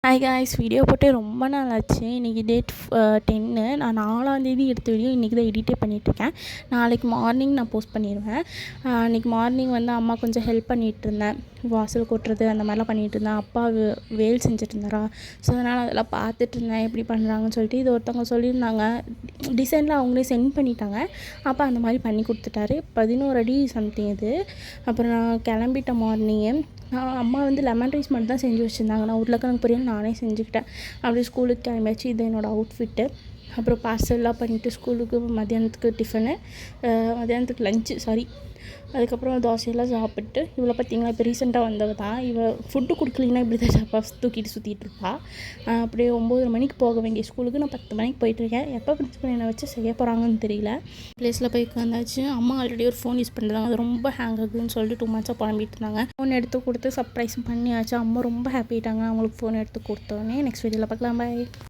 Hi guys, video போட்டு ரொம்ப நாள் ஆச்சு. இன்றைக்கி டேட் 10. நான் 4ஆந்தேதி எடுத்த வீடியோ இன்றைக்கி தான் எடிட்டே பண்ணிகிட்ருக்கேன். நாளைக்கு மார்னிங் நான் போஸ்ட் பண்ணிடுவேன். இன்றைக்கி மார்னிங் வந்து அம்மா கொஞ்சம் ஹெல்ப் பண்ணிகிட்டு இருந்தேன். வாசல் கொட்டுறது அந்த மாதிரிலாம் பண்ணிகிட்டு இருந்தேன். அப்பா வேல் செஞ்சுட்டு இருந்தாரா, ஸோ அதனால் அதெல்லாம் பார்த்துட்டு இருந்தேன் எப்படி பண்ணுறாங்கன்னு சொல்லிட்டு. இது ஒருத்தவங்க சொல்லியிருந்தாங்க, டிசைனில் அவங்களே சென்ட் பண்ணிட்டாங்க. அப்பா அந்த மாதிரி பண்ணி கொடுத்துட்டாரு. 11 அடி சம்திங் இது. அப்புறம் நான் கிளம்பிட்டேன் மார்னிங்கே. அம்மா வந்து லெமன் ரைஸ் மட்டும் தான் செஞ்சு வச்சுருந்தாங்க. நான் உருளைக்கிழங்கு பொரியல் நானே செஞ்சுக்கிட்டேன். அப்படியே ஸ்கூலுக்கு கிளம்பியாச்சு. இது என்னோடய அவுட்ஃபிட்டு. அப்புறம் பார்சல்லாம் பண்ணிவிட்டு ஸ்கூலுக்கு மத்தியானத்துக்கு டிஃபனு, மத்தியானத்துக்கு லஞ்சு அதுக்கப்புறம் தோசையெல்லாம் சாப்பிட்டு, இவளை பார்த்தீங்களா, இப்போ ரீசெண்டாக வந்தவ தான். இவள் ஃபுட்டு கொடுக்கலின்னா இப்படி தான் தூக்கிட்டு சுற்றிட்டு இருப்பா. அப்படியே 9 மணிக்கு போக வேண்டிய ஸ்கூலுக்கு நான் 10 மணிக்கு போயிட்டுருக்கேன். எப்போ பிரின்சிபல் என்னை வச்சு செய்ய போகிறாங்கன்னு தெரியல. ப்ளேஸில் போய் உட்காந்தாச்சு. அம்மா ஆல்ரெடி ஒரு ஃபோன் யூஸ் பண்ணுறாங்க, அது ரொம்ப ஹேங் ஆகுதுன்னு சொல்லிட்டு 2 மந்த்ஸாக புலம்பிட்டு இருந்தாங்க. ஃபோன் எடுத்து கொடுத்து சர்ப்ரைஸும் பண்ணியாச்சு. அம்மா ரொம்ப ஹாப்பி ஆகிட்டாங்க அவங்களுக்கு ஃபோன் எடுத்து கொடுத்தோன்னே. நெக்ஸ்ட் வீடியோவில் பார்க்கலாம். பாய்.